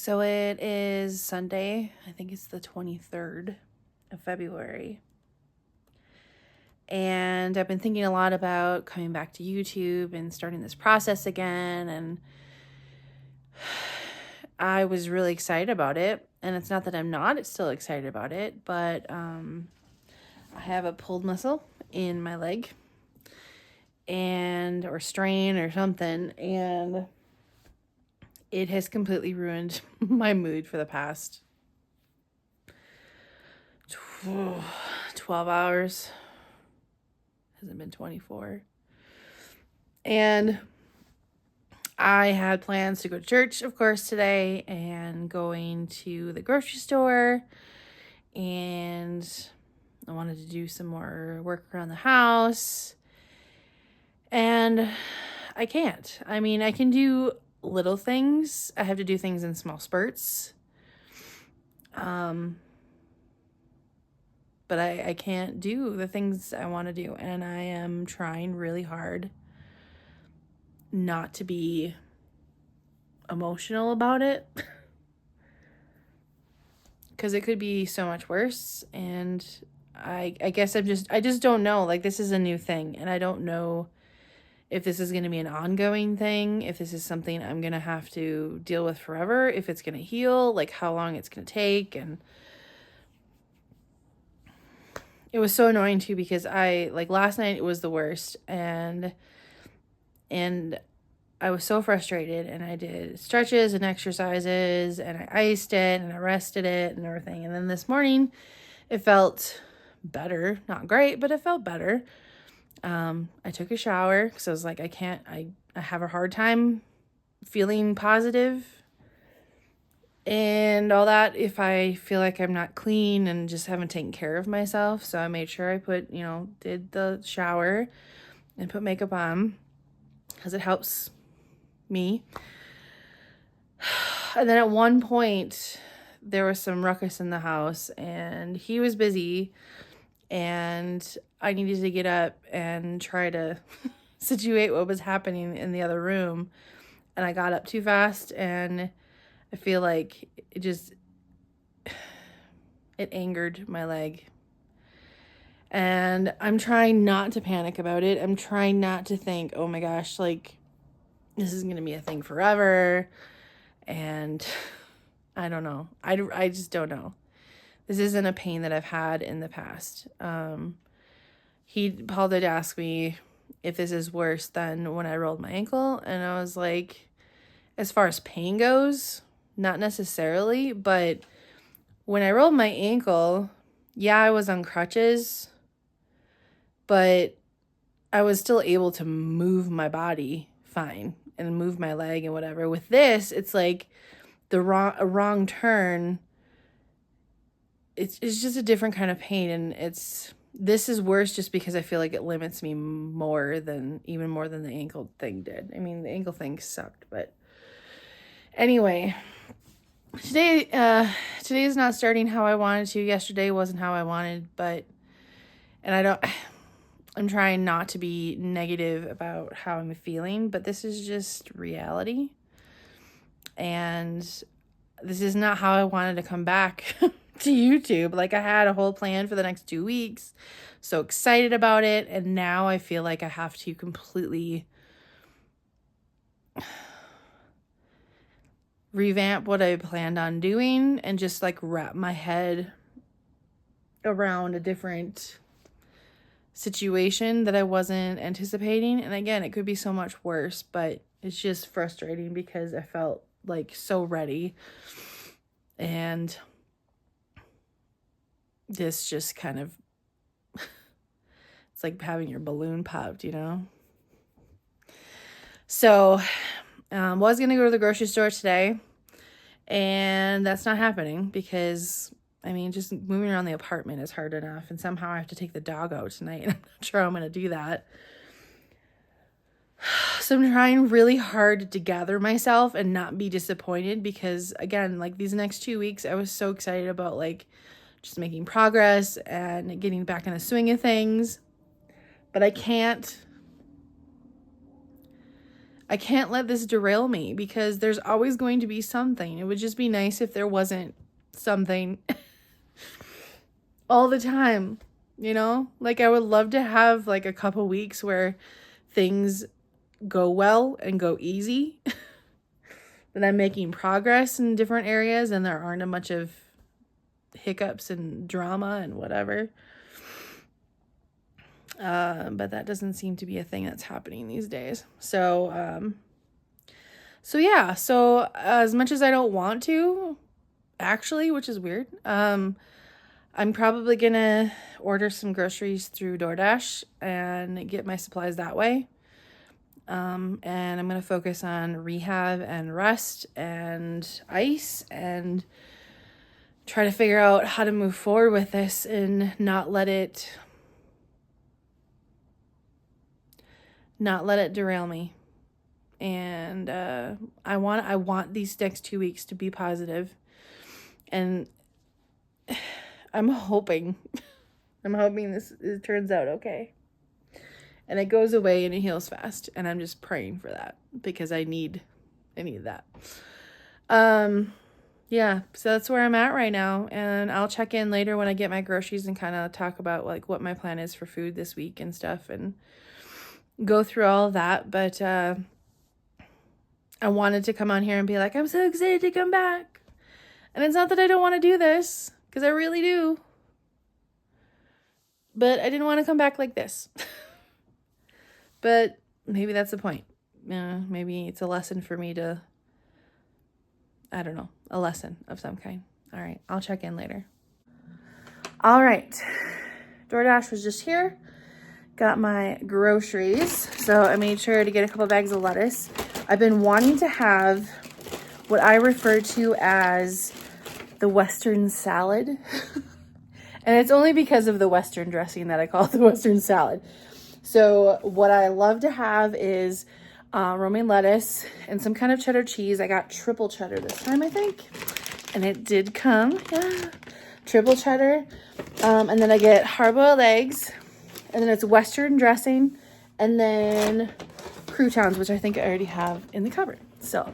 So it is Sunday. I think it's the 23rd of February. And I've been thinking a lot about coming back to YouTube and starting this process again. And I was really excited about it. And it's not that I'm not still excited about it, but I have a pulled muscle in my leg or strain or something. And it has completely ruined my mood for the past 12 hours. Hasn't been 24. And I had plans to go to church, of course, today, and going to the grocery store. And I wanted to do some more work around the house. And I can't. I mean, I can do little things. I have to do things in small spurts. But I can't do the things I want to do. And I am trying really hard not to be emotional about it. Because it could be so much worse. And I guess I just don't know. Like, this is a new thing. And I don't know if this is going to be an ongoing thing. If this is something I'm going to have to deal with forever. If it's going to heal. Like, how long it's going to take. And it was so annoying too because last night it was the worst, and I was so frustrated, and I did stretches and exercises, and I iced it and I rested it and everything. And then this morning it felt better, not great, but it felt better. I took a shower because I was like, I have a hard time feeling positive and all that if I feel like I'm not clean and just haven't taken care of myself. So I made sure I did the shower and put makeup on because it helps me. And then at one point there was some ruckus in the house and he was busy and I needed to get up and try to situate what was happening in the other room. And I got up too fast, and I feel like it angered my leg. And I'm trying not to panic about it. I'm trying not to think, oh my gosh, like, this is going to be a thing forever. And I don't know. I just don't know. This isn't a pain that I've had in the past. Paul did ask me if this is worse than when I rolled my ankle. And I was like, as far as pain goes, not necessarily, but when I rolled my ankle, yeah, I was on crutches, but I was still able to move my body fine and move my leg and whatever. With this, it's like a wrong turn. It's just a different kind of pain, and this is worse just because I feel like it limits me even more than the ankle thing did. I mean, the ankle thing sucked, but anyway, today is not starting how I wanted to. Yesterday wasn't how I wanted, I'm trying not to be negative about how I'm feeling, but this is just reality. And this is not how I wanted to come back to YouTube. Like, I had a whole plan for the next 2 weeks. So excited about it. And now I feel like I have to completely revamp what I planned on doing and just like wrap my head around a different situation that I wasn't anticipating. And again, it could be so much worse, but it's just frustrating because I felt like so ready. And this just kind of, it's like having your balloon popped, you know? So, was going to go to the grocery store today, and that's not happening because, I mean, just moving around the apartment is hard enough, and somehow I have to take the dog out tonight, and I'm not sure how I'm going to do that. So I'm trying really hard to gather myself and not be disappointed because, again, like, these next 2 weeks, I was so excited about, like, just making progress and getting back in the swing of things, but I can't I can't let this derail me because there's always going to be something. It would just be nice if there wasn't something all the time, you know? Like, I would love to have like a couple weeks where things go well and go easy, that I'm making progress in different areas and there aren't a bunch of hiccups and drama and whatever. But that doesn't seem to be a thing that's happening these days. So yeah, so as much as I don't want to, actually, which is weird, I'm probably gonna order some groceries through DoorDash and get my supplies that way. And I'm gonna focus on rehab and rest and ice and try to figure out how to move forward with this and not let it derail me. And I want these next 2 weeks to be positive, and I'm hoping this turns out okay, and it goes away and it heals fast, and I'm just praying for that because I need that. Yeah, so that's where I'm at right now, and I'll check in later when I get my groceries and kind of talk about like what my plan is for food this week and stuff, and go through all of that. But I wanted to come on here and be like, I'm so excited to come back. And it's not that I don't want to do this, because I really do. But I didn't want to come back like this. But maybe that's the point. Maybe it's a lesson for me to, I don't know, a lesson of some kind. All right, I'll check in later. All right, DoorDash was just here. Got my groceries. So I made sure to get a couple bags of lettuce. I've been wanting to have what I refer to as the Western salad. And it's only because of the Western dressing that I call it the Western salad. So what I love to have is romaine lettuce and some kind of cheddar cheese. I got triple cheddar this time, I think. And it did come. Yeah. Triple cheddar. And then I get hard-boiled eggs. And then it's Western dressing. And then croutons, which I think I already have in the cupboard. So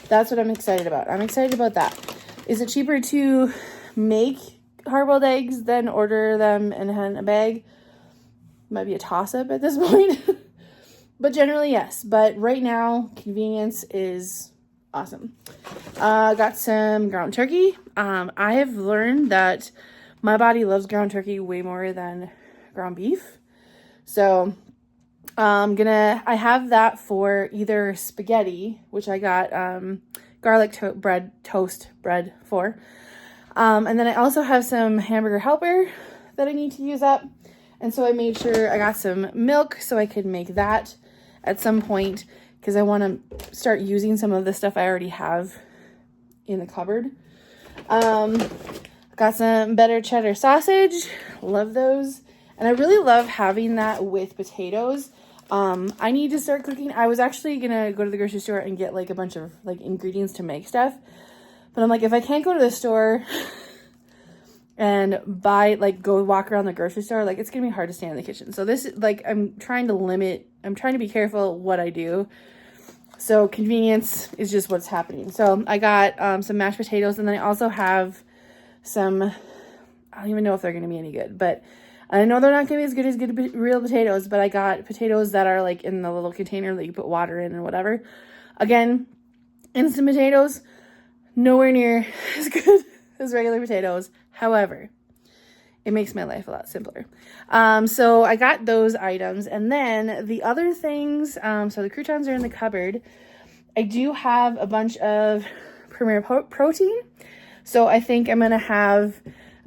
that's what I'm excited about. I'm excited about that. Is it cheaper to make hard-boiled eggs than order them in a bag? Might be a toss-up at this point. But generally, yes. But right now, convenience is awesome. Got some ground turkey. I have learned that my body loves ground turkey way more than ground beef. So I have that for either spaghetti, which I got garlic toast bread for. And then I also have some hamburger helper that I need to use up. And so I made sure I got some milk so I could make that at some point, because I want to start using some of the stuff I already have in the cupboard. Got some better cheddar sausage. Love those. And I really love having that with potatoes. I need to start cooking. I was actually going to go to the grocery store and get like a bunch of like ingredients to make stuff. But I'm like, if I can't go to the store and go walk around the grocery store, like it's going to be hard to stand in the kitchen. So this, like, I'm trying to be careful what I do. So convenience is just what's happening. So I got some mashed potatoes, and then I also have some, I don't even know if they're going to be any good, but I know they're not going to be as good real potatoes, but I got potatoes that are like in the little container that you put water in and whatever. Again, instant potatoes, nowhere near as good as regular potatoes. However, it makes my life a lot simpler. So I got those items. And then the other things, so the croutons are in the cupboard. I do have a bunch of Premier Protein. So I think I'm going to have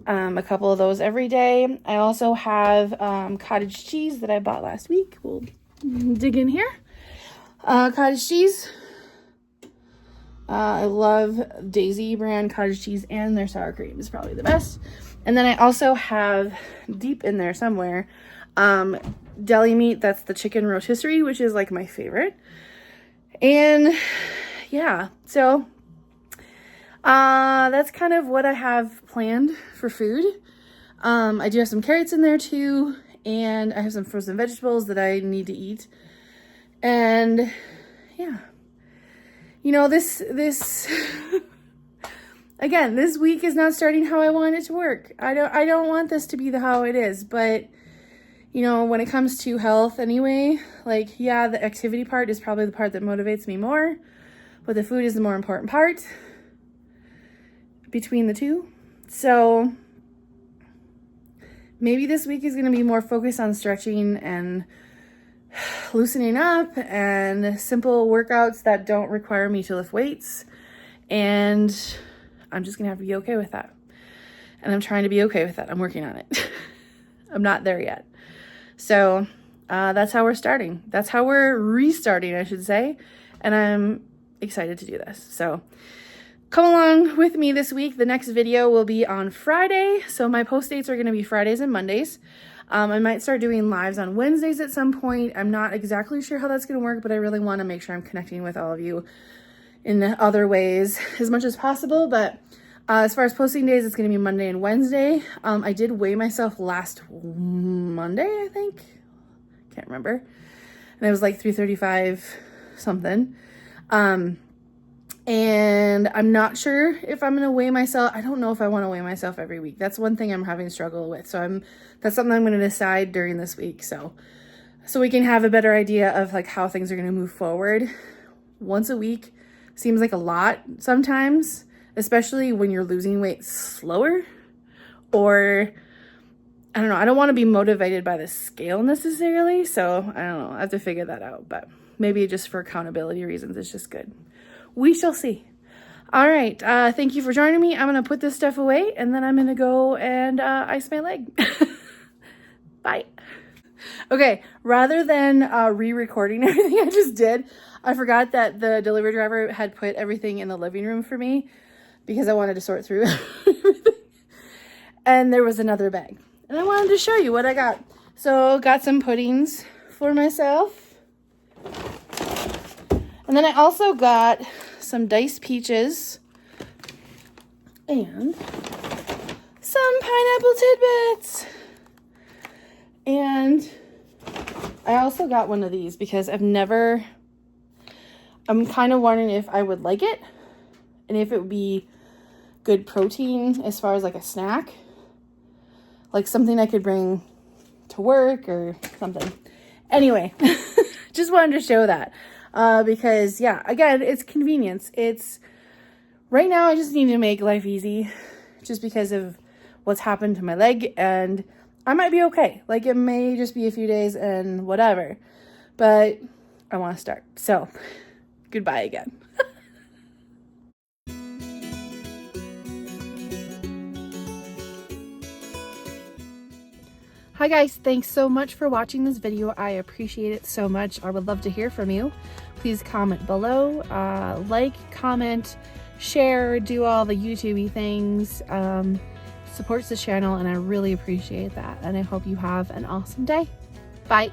a couple of those every day. I also have cottage cheese that I bought last week. We'll dig in here. Cottage cheese. I love Daisy brand cottage cheese, and their sour cream is probably the best. And then I also have, deep in there somewhere, deli meat. That's the chicken rotisserie, which is like my favorite. And yeah, so that's kind of what I have planned for food. I do have some carrots in there too, and I have some frozen vegetables that I need to eat. And yeah. You know, this again, this week is not starting how I want it to work. I don't want this to be how it is, but you know, when it comes to health anyway, like, yeah, the activity part is probably the part that motivates me more, but the food is the more important part between the two. So maybe this week is going to be more focused on stretching and loosening up and simple workouts that don't require me to lift weights. And I'm just going to have to be okay with that. And I'm trying to be okay with that. I'm working on it. I'm not there yet. So that's how we're starting. That's how we're restarting, I should say. And I'm excited to do this. So come along with me this week. The next video will be on Friday. So my post dates are going to be Fridays and Mondays. I might start doing lives on Wednesdays at some point. I'm not exactly sure how that's going to work, but I really want to make sure I'm connecting with all of you in other ways as much as possible. But as far as posting days, it's going to be Monday and Wednesday. I did weigh myself last Monday, I think. Can't remember. And it was like 335 something. And I'm not sure if I'm going to weigh myself. I don't know if I want to weigh myself every week. That's one thing I'm having struggle with. So that's something I'm going to decide during this week. So we can have a better idea of like how things are going to move forward. Once a week seems like a lot sometimes, especially when you're losing weight slower, or I don't know. I don't want to be motivated by the scale necessarily. So I don't know. I have to figure that out, but maybe just for accountability reasons, it's just good. We shall see. All right. Thank you for joining me. I'm going to put this stuff away and then I'm going to go and ice my leg. Bye. Okay. Rather than re-recording everything I just did, I forgot that the delivery driver had put everything in the living room for me because I wanted to sort through everything. And there was another bag. And I wanted to show you what I got. So got some puddings for myself. And then I also got some diced peaches and some pineapple tidbits. And I also got one of these because I'm kind of wondering if I would like it and if it would be good protein as far as like a snack, like something I could bring to work or something. Anyway, just wanted to show that. Because yeah, again, it's convenience. It's right now I just need to make life easy just because of what's happened to my leg, and I might be okay. Like it may just be a few days and whatever, but I want to start. So goodbye again. Hi guys, thanks so much for watching this video. I appreciate it so much. I would love to hear from you. Please comment below, like, comment, share, do all the YouTube-y things. Supports the channel and I really appreciate that. And I hope you have an awesome day. Bye.